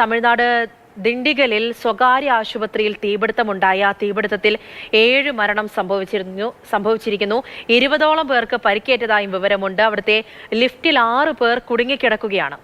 തമിഴ്നാട് ദിണ്ടിഗലിൽ സ്വകാര്യ ആശുപത്രിയിൽ തീപിടുത്തമുണ്ടായ തീപിടുത്തത്തിൽ 7 മരണം സംഭവിച്ചിരിക്കുന്നു. 20ഓളം പേർക്ക് പരിക്കേറ്റതായും വിവരമുണ്ട്. അവിടുത്തെ ലിഫ്റ്റിൽ 6 പേർ കുടുങ്ങിക്കിടക്കുകയാണ്.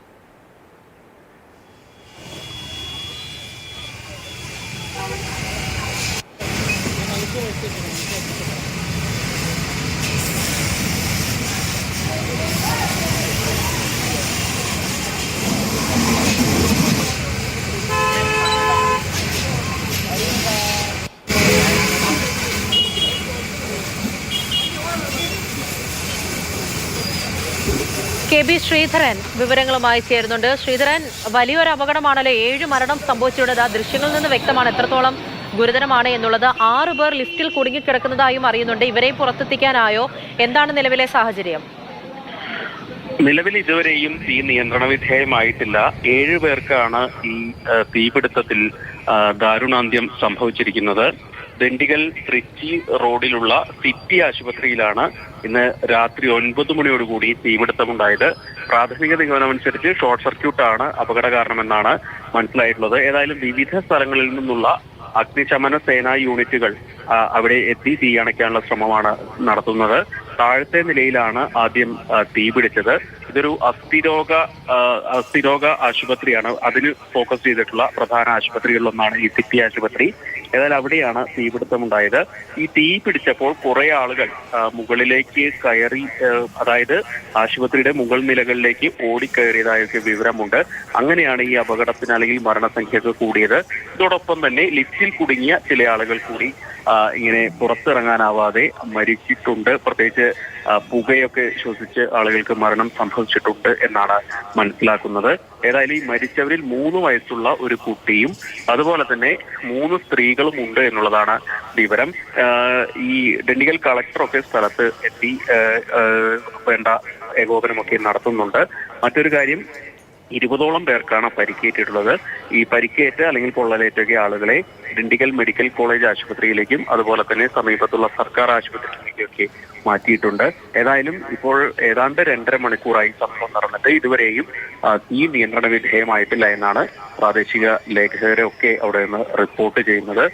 കെ.ബി. ശ്രീധരൻ വിവരങ്ങളുമായി ചേരുന്നുണ്ട്. ശ്രീധരൻ, വലിയൊരു അപകടമാണല്ലോ. 7 മരണം സംഭവിച്ചിട്ടുള്ളത്. ആ ദൃശ്യങ്ങളിൽ നിന്ന് വ്യക്തമാണ് എത്രത്തോളം ഗുരുതരമാണ് എന്നുള്ളത്. 6 പേർ ലിഫ്റ്റിൽ കുടുങ്ങിക്കിടക്കുന്നതായും അറിയുന്നുണ്ട്. ഇവരെ പുറത്തെത്തിക്കാനായോ? എന്താണ് നിലവിലെ സാഹചര്യം? നിലവിൽ ഇതുവരെയും തീ നിയന്ത്രണ വിധേയമായിട്ടില്ല. 7 പേർക്കാണ് ഈ തീപിടുത്തത്തിൽ ദാരുണാന്ത്യം സംഭവിച്ചിരിക്കുന്നത്. ദിണ്ടിഗൽ ട്രിച്ചി റോഡിലുള്ള സിറ്റി ആശുപത്രിയിലാണ് ഇന്ന് രാത്രി 9 മണിയോടുകൂടി തീപിടുത്തമുണ്ടായത്. പ്രാഥമിക നിഗമനമനുസരിച്ച് ഷോർട്ട് സർക്യൂട്ടാണ് അപകട കാരണമെന്നാണ് മനസ്സിലായിട്ടുള്ളത്. ഏതായാലും വിവിധ സ്ഥലങ്ങളിൽ നിന്നുള്ള അഗ്നിശമന സേനാ യൂണിറ്റുകൾ അവിടെ എത്തി തീ അണയ്ക്കാനുള്ള ശ്രമമാണ് നടത്തുന്നത്. താഴത്തെ നിലയിലാണ് ആദ്യം തീ പിടിച്ചത്. ഇതൊരു അസ്ഥിരോഗ ആശുപത്രിയാണ്. അതിന് ഫോക്കസ് ചെയ്തിട്ടുള്ള പ്രധാന ആശുപത്രികളിലൊന്നാണ് ഈ സിറ്റി ആശുപത്രി. ഏതായാലും അവിടെയാണ് തീപിടുത്തമുണ്ടായത്. ഈ തീ പിടിച്ചപ്പോൾ കുറെ ആളുകൾ മുകളിലേക്ക് കയറി, അതായത് ആശുപത്രിയുടെ മുകൾ നിലകളിലേക്ക് ഓടിക്കയറിയതായൊക്കെ വിവരമുണ്ട്. അങ്ങനെയാണ് ഈ അപകടത്തിന് അല്ലെങ്കിൽ മരണസംഖ്യക്ക് കൂടിയത്. ഇതോടൊപ്പം തന്നെ ലിഫ്റ്റിൽ കുടുങ്ങിയ ചില ആളുകൾ കൂടി ഇങ്ങനെ പുറത്തിറങ്ങാനാവാതെ മരിച്ചിട്ടുണ്ട്. പ്രത്യേകിച്ച് പുകയൊക്കെ ശ്വസിച്ച് ആളുകൾക്ക് മരണം സംഭവിച്ചിട്ടുണ്ട് എന്നാണ് മനസ്സിലാക്കുന്നത്. ഏതായാലും ഈ മരിച്ചവരിൽ 3 വയസ്സുള്ള ഒരു കുട്ടിയും അതുപോലെ തന്നെ 3 സ്ത്രീകളും ഉണ്ട് എന്നുള്ളതാണ് വിവരം. ഈ ദിണ്ടിഗൽ കളക്ടറൊക്കെ സ്ഥലത്ത് എത്തി വേണ്ട ഏകോപനമൊക്കെ നടത്തുന്നുണ്ട്. മറ്റൊരു കാര്യം, 20ഓളം പേർക്കാണ് പരിക്കേറ്റിട്ടുള്ളത്. ഈ പരിക്കേറ്റ് അല്ലെങ്കിൽ പൊള്ളലേറ്റൊക്കെ ആളുകളെ ദിണ്ടിഗൽ മെഡിക്കൽ കോളേജ് ആശുപത്രിയിലേക്കും അതുപോലെ തന്നെ സമീപത്തുള്ള സർക്കാർ ആശുപത്രിയിലേക്കൊക്കെ മാറ്റിയിട്ടുണ്ട്. ഏതായാലും ഇപ്പോൾ ഏതാണ്ട് 2.5 മണിക്കൂറായി സംഭവം നടന്നിട്ട് ഇതുവരെയും തീ നിയന്ത്രണ വിധേയമായിട്ടില്ല എന്നാണ് പ്രാദേശിക ലേഖകരൊക്കെ അവിടെ നിന്ന് റിപ്പോർട്ട് ചെയ്യുന്നത്.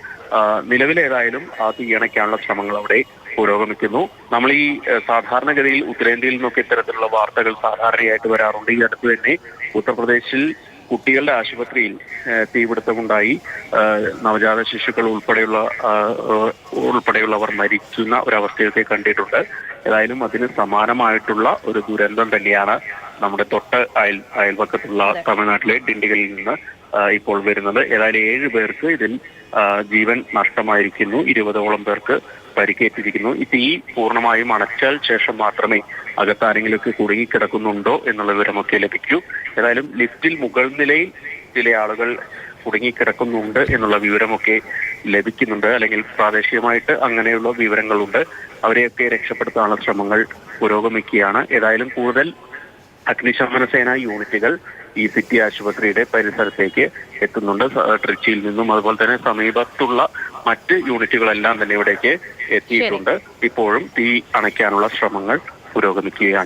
നിലവിലേതായാലും ആ തീ അണയ്ക്കാനുള്ള ശ്രമങ്ങൾ അവിടെ പുരോഗമിക്കുന്നു. നമ്മൾ ഈ സാധാരണഗതിയിൽ ഉത്തരേന്ത്യയിൽ നിന്നൊക്കെ ഇത്തരത്തിലുള്ള വാർത്തകൾ സാധാരണയായിട്ട് വരാറുണ്ട്. ഈ അടുത്ത് തന്നെ ഉത്തർപ്രദേശിൽ കുട്ടികളുടെ ആശുപത്രിയിൽ തീപിടുത്തമുണ്ടായി. നവജാത ശിശുക്കൾ ഉൾപ്പെടെയുള്ളവർ മരിക്കുന്ന ഒരവസ്ഥയൊക്കെ കണ്ടിട്ടുണ്ട്. ഏതായാലും അതിന് സമാനമായിട്ടുള്ള ഒരു ദുരന്തം തന്നെയാണ് നമ്മുടെ അയൽപക്കത്തുള്ള തമിഴ്നാട്ടിലെ ദിണ്ടിഗലിൽ നിന്ന് ഇപ്പോൾ വരുന്നത്. ഏതായാലും 7 പേർക്ക് ഇതിൽ ജീവൻ നഷ്ടമായിരിക്കുന്നു. 20ഓളം പേർക്ക് പരിക്കേറ്റിരിക്കുന്നു. ഈ തീ പൂർണ്ണമായും അണച്ചാൽ ശേഷം മാത്രമേ അകത്താരെങ്കിലുമൊക്കെ കുടുങ്ങിക്കിടക്കുന്നുണ്ടോ എന്നുള്ള വിവരമൊക്കെ ലഭിക്കൂ. ഏതായാലും ലിഫ്റ്റിൽ മുകൾ നിലയിൽ ചില ആളുകൾ കുടുങ്ങിക്കിടക്കുന്നുണ്ട് എന്നുള്ള വിവരമൊക്കെ ലഭിക്കുന്നുണ്ട്. അല്ലെങ്കിൽ പ്രാദേശികമായിട്ട് അങ്ങനെയുള്ള വിവരങ്ങളുണ്ട്. അവരെയൊക്കെ രക്ഷപ്പെടുത്താനുള്ള ശ്രമങ്ങൾ പുരോഗമിക്കുകയാണ്. ഏതായാലും കൂടുതൽ അഗ്നിശമന സേനാ യൂണിറ്റുകൾ ഈ സിറ്റി ആശുപത്രിയുടെ പരിസരത്തേക്ക് എത്തുന്നുണ്ട്. ട്രിച്ചിയിൽ നിന്നും അതുപോലെ തന്നെ സമീപത്തുള്ള മറ്റ് യൂണിറ്റുകളെല്ലാം തന്നെ ഇവിടേക്ക് എത്തിയിട്ടുണ്ട്. ഇപ്പോഴും തീ അണയ്ക്കാനുള്ള ശ്രമങ്ങൾ പുരോഗമിക്കുകയാണ്.